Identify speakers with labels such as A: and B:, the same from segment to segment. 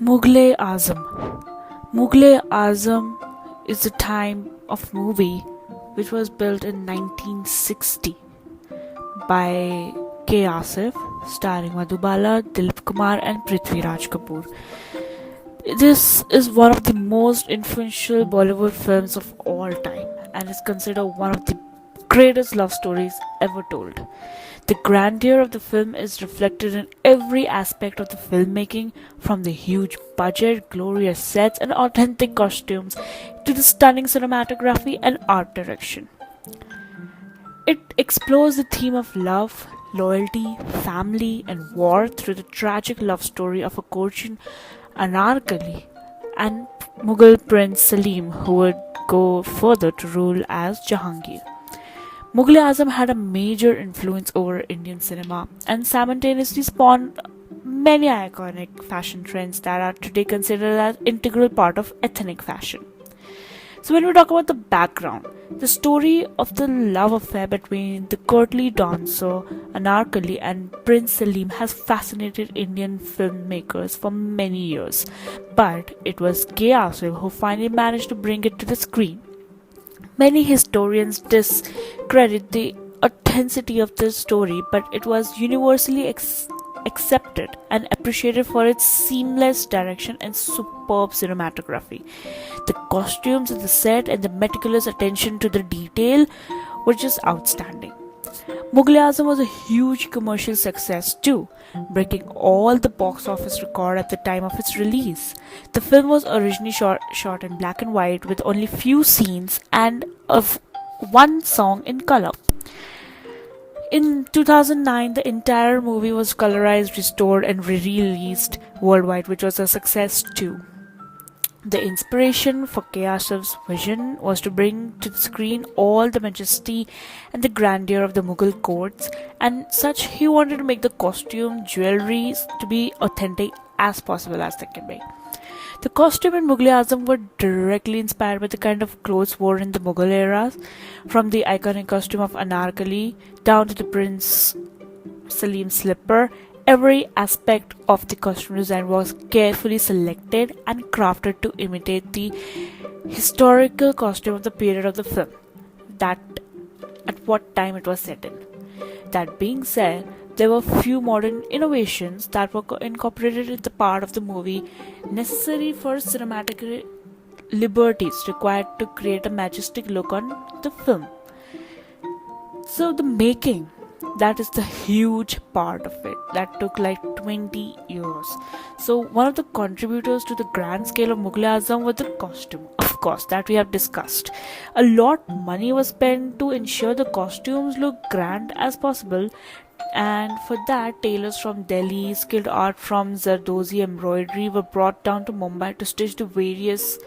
A: Mughal Azam. Mughal Azam is a time of movie which was built in 1960 by K. Asif, starring Madhubala, Dilip Kumar, and Prithvi Raj Kapoor. This is one of the most influential Bollywood films of all time and is considered one of the greatest love stories ever told. The grandeur of the film is reflected in every aspect of the filmmaking, from the huge budget, glorious sets, and authentic costumes to the stunning cinematography and art direction. It explores the theme of love, loyalty, family, and war through the tragic love story of a courtesan Anarkali and Mughal Prince Salim, who would go further to rule as Jahangir. Mughal Azam had a major influence over Indian cinema and simultaneously spawned many iconic fashion trends that are today considered as integral part of ethnic fashion. So when we talk about the background, the story of the love affair between the courtly dancer Anarkali and Prince Salim has fascinated Indian filmmakers for many years, but it was K. Asif who finally managed to bring it to the screen. Many historians discredit the authenticity of the story, but it was universally accepted and appreciated for its seamless direction and superb cinematography. The costumes of the set and the meticulous attention to the detail were just outstanding. Mughal Azam was a huge commercial success too, breaking all the box office record at the time of its release. The film was originally shot in black and white with only few scenes and of one song in color. In 2009, the entire movie was colorized, restored, and re-released worldwide, which was a success too. The inspiration for Kayasav's vision was to bring to the screen all the majesty and the grandeur of the Mughal courts, and such he wanted to make the costume, jewelry to be authentic as possible as they can be. The costume in Mughal Azam were directly inspired by the kind of clothes worn in the Mughal eras, from the iconic costume of Anarkali down to the Prince Salim slipper. Every aspect of the costume design was carefully selected and crafted to imitate the historical costume of the period of the film, that at what time it was set in. That being said, there were few modern innovations that were incorporated in the part of the movie necessary for cinematic liberties required to create a majestic look on the film. So the making, that is the huge part of it, that took like 20 years. So one of the contributors to the grand scale of Mughal Azam was the costume, of course, that we have discussed. A lot money was spent to ensure the costumes look grand as possible, and for that tailors from Delhi, skilled art from Zardozi embroidery were brought down to Mumbai to stitch the various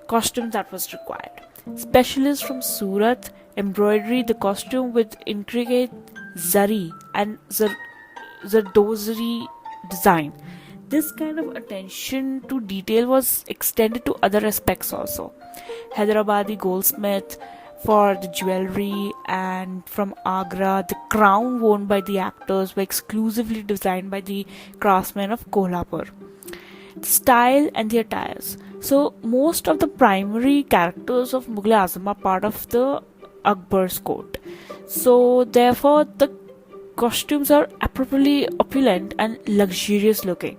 A: costumes that was required. Specialists from Surat embroidery the costume with intricate zari and Zardozri design. This kind of attention to detail was extended to other aspects also. Hyderabadi goldsmith for the jewelry, and from Agra, the crown worn by the actors were exclusively designed by the craftsmen of Kolhapur. The style and the attires. So most of the primary characters of Mughal Azam are part of the Akbar's court. So therefore the costumes are appropriately opulent and luxurious looking.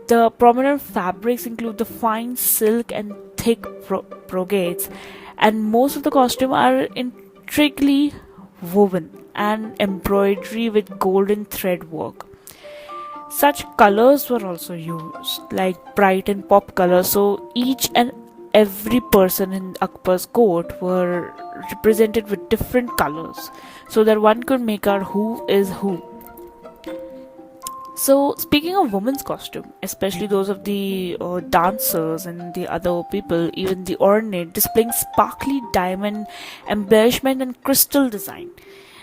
A: The prominent fabrics include the fine silk and thick brocades, and most of the costume are intricately woven and embroidery with golden thread work. Such colors were also used, like bright and pop colors, so each and every person in Akbar's court were represented with different colors so that one could make out who is who. So, speaking of women's costume, especially those of the dancers and the other people, even the ornate, displaying sparkly diamond embellishment and crystal design.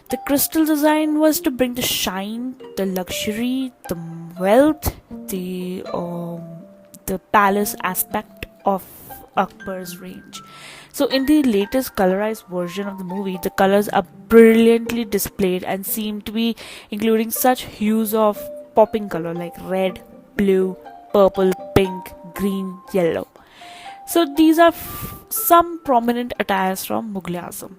A: The crystal design was to bring the shine, the luxury, the wealth, the palace aspect of Akbar's range. So, in the latest colorized version of the movie, the colors are brilliantly displayed and seem to be including such hues of popping color like red, blue, purple, pink, green, yellow. So, these are some prominent attires from Mughal Azam.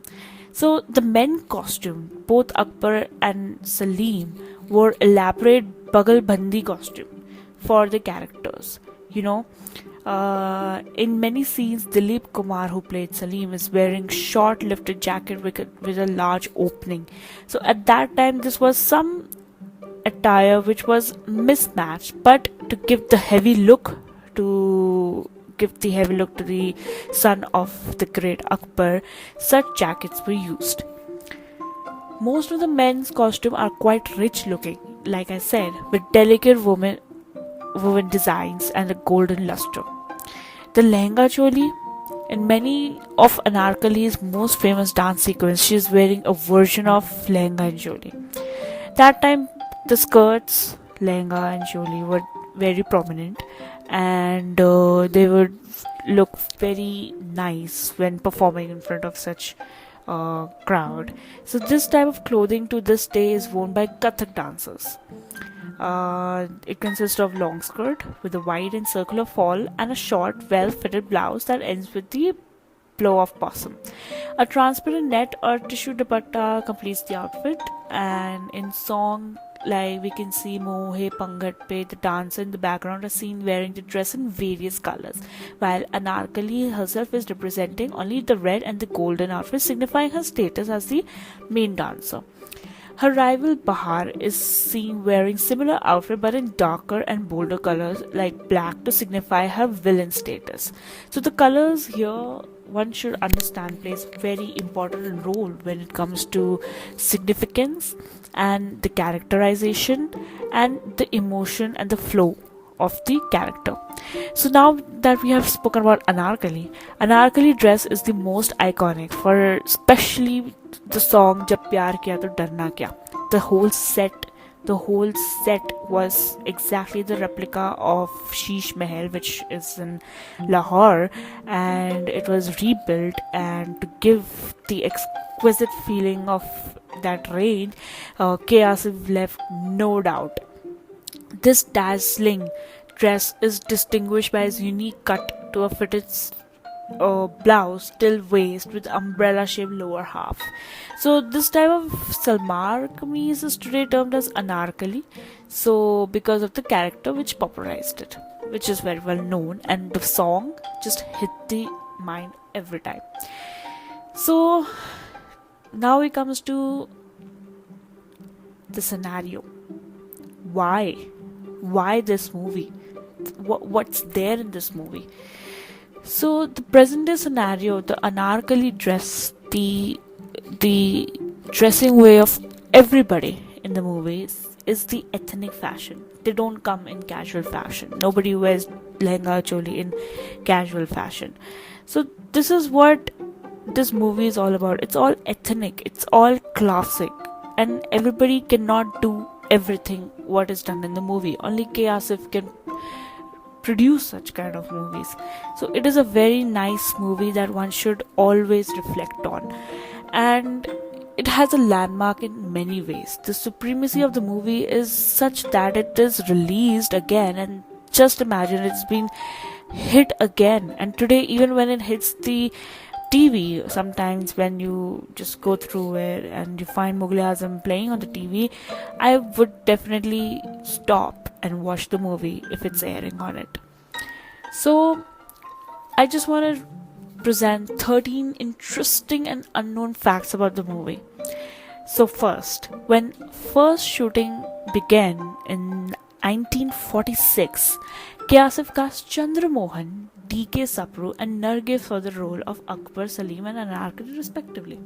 A: So, the men costume, both Akbar and Salim, wore elaborate Bagal Bandi costume for the characters. You know, in many scenes, Dilip Kumar, who played Salim, is wearing short lifted jacket with a large opening. So at that time, this was some attire which was mismatched, but to give the heavy look to the son of the great Akbar, such jackets were used. Most of the men's costume are quite rich looking, like I said, with delicate woven designs and a golden luster. The lehenga choli, in many of Anarkali's most famous dance sequence, she is wearing a version of lehenga and choli. That time, the skirts, lehenga and choli were very prominent, and they would look very nice when performing in front of such crowd. So this type of clothing to this day is worn by Kathak dancers. It consists of long skirt with a wide and circular fall and a short, well-fitted blouse that ends with the blow off bosom. A transparent net or tissue dupatta completes the outfit, and in song like we can see Mohe Pangat Pe, the dancer in the background are seen wearing the dress in various colors, while Anarkali herself is representing only the red and the golden outfit, signifying her status as the main dancer. Her rival Bahar is seen wearing similar outfit but in darker and bolder colors like black to signify her villain status. So the colors here one should understand plays very important role when it comes to significance and the characterization and the emotion and the flow of the character. So now that we have spoken about Anarkali dress is the most iconic for especially the song Jab Pyar Kiya To Darna Kya. The whole set was exactly the replica of Sheesh Mahal, which is in Lahore, and it was rebuilt. And to give the exquisite feeling of that range, K. Asif left no doubt. This dazzling dress is distinguished by its unique cut to a fitted blouse till waist with umbrella shaped lower half. So this type of salwar kameez is today termed as anarkali. So because of the character which popularized it, which is very well known, and the song just hit the mind every time. So now it comes to the scenario. Why this movie? What's there in this movie? So the present day scenario, the anarkali dress, the dressing way of everybody in the movies is the ethnic fashion. They don't come in casual fashion. Nobody wears lehenga choli in casual fashion. So this is what this movie is all about. It's all ethnic. It's all classic, and everybody cannot do everything what is done in the movie. Only K. Asif can produce such kind of movies. So it is a very nice movie that one should always reflect on, and it has a landmark in many ways. The supremacy of the movie is such that it is released again, and just imagine it's been hit again. And today, even when it hits the TV, sometimes when you just go through it and you find Mughal Azam playing on the TV, I would definitely stop and watch the movie if it's airing on it. So, I just want to present 13 interesting and unknown facts about the movie. So, when first shooting began in 1946, K. Asif cast Chandra Mohan, D.K. Sapru, and Nargis for the role of Akbar, Salim, and Anarkali, respectively.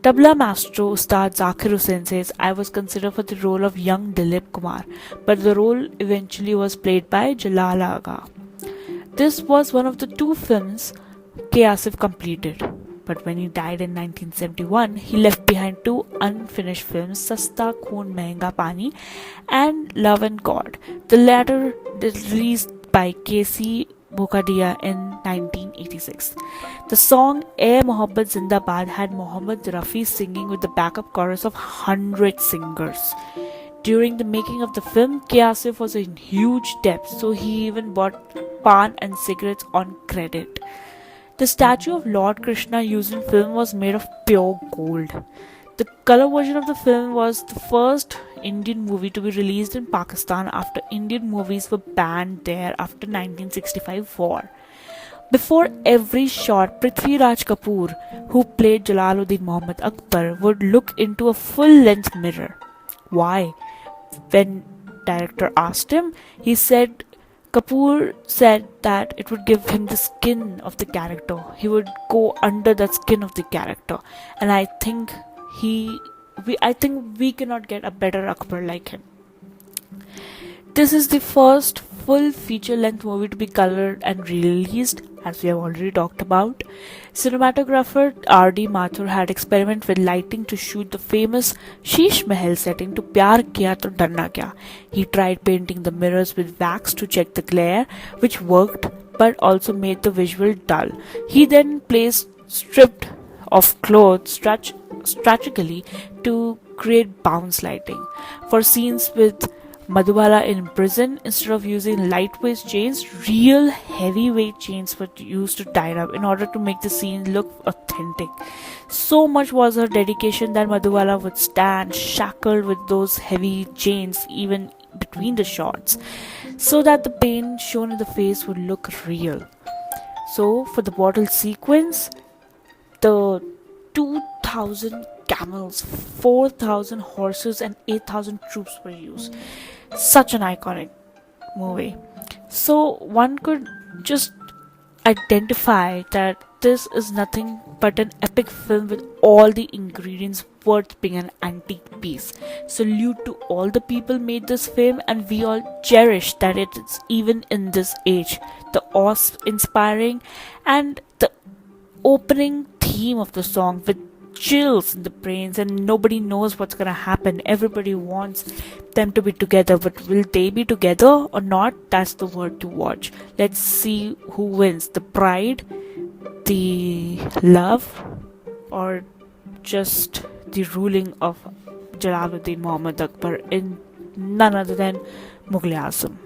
A: Tabla Maestro star Zakir Hussain says, I was considered for the role of young Dilip Kumar, but the role eventually was played by Jalal Agha. This was one of the two films K. Asif completed. But when he died in 1971, he left behind two unfinished films, Sasta Khoon Mehenga Pani and Love and God, the latter released by K.C. Bhokadia in 1986. The song Ae Mohabbat Zindabad had Mohammed Rafi singing with the backup chorus of 100 singers. During the making of the film, K. Asif was in huge debt, so he even bought pan and cigarettes on credit. The statue of Lord Krishna used in film was made of pure gold. The color version of the film was the first Indian movie to be released in Pakistan after Indian movies were banned there after 1965 war. Before every shot, Prithvi Raj Kapoor, who played Jalaluddin Muhammad Akbar, would look into a full-length mirror. Why? When director asked him, he said Kapoor said that it would give him the skin of the character. He would go under that skin of the character, and I think we cannot get a better Akbar like him. This is the first full feature-length movie to be colored and released, as we have already talked about. Cinematographer R.D. Mathur had experimented with lighting to shoot the famous Sheesh Mahal setting to Pyar Kiya To Darna Kya. He tried painting the mirrors with wax to check the glare, which worked but also made the visual dull. He then placed stripped of clothes strategically to create bounce lighting. For scenes with Madhubala in prison, instead of using lightweight chains, real heavyweight chains were used to tie up in order to make the scene look authentic. So much was her dedication that Madhubala would stand shackled with those heavy chains even between the shots, so that the pain shown in the face would look real. So, for the bottle sequence, the 2,000 camels, 4,000 horses, and 8,000 troops were used. Such an iconic movie. So one could just identify that this is nothing but an epic film with all the ingredients worth being an antique piece. Salute to all the people made this film, and we all cherish that it is even in this age. The awe-inspiring and the opening theme of the song with chills in the brains, and nobody knows what's gonna happen. Everybody wants them to be together, but will they be together or not? That's the word to watch. Let's see who wins, the pride, the love, or just the ruling of Jalaluddin Muhammad Akbar in none other than Mughal Azam.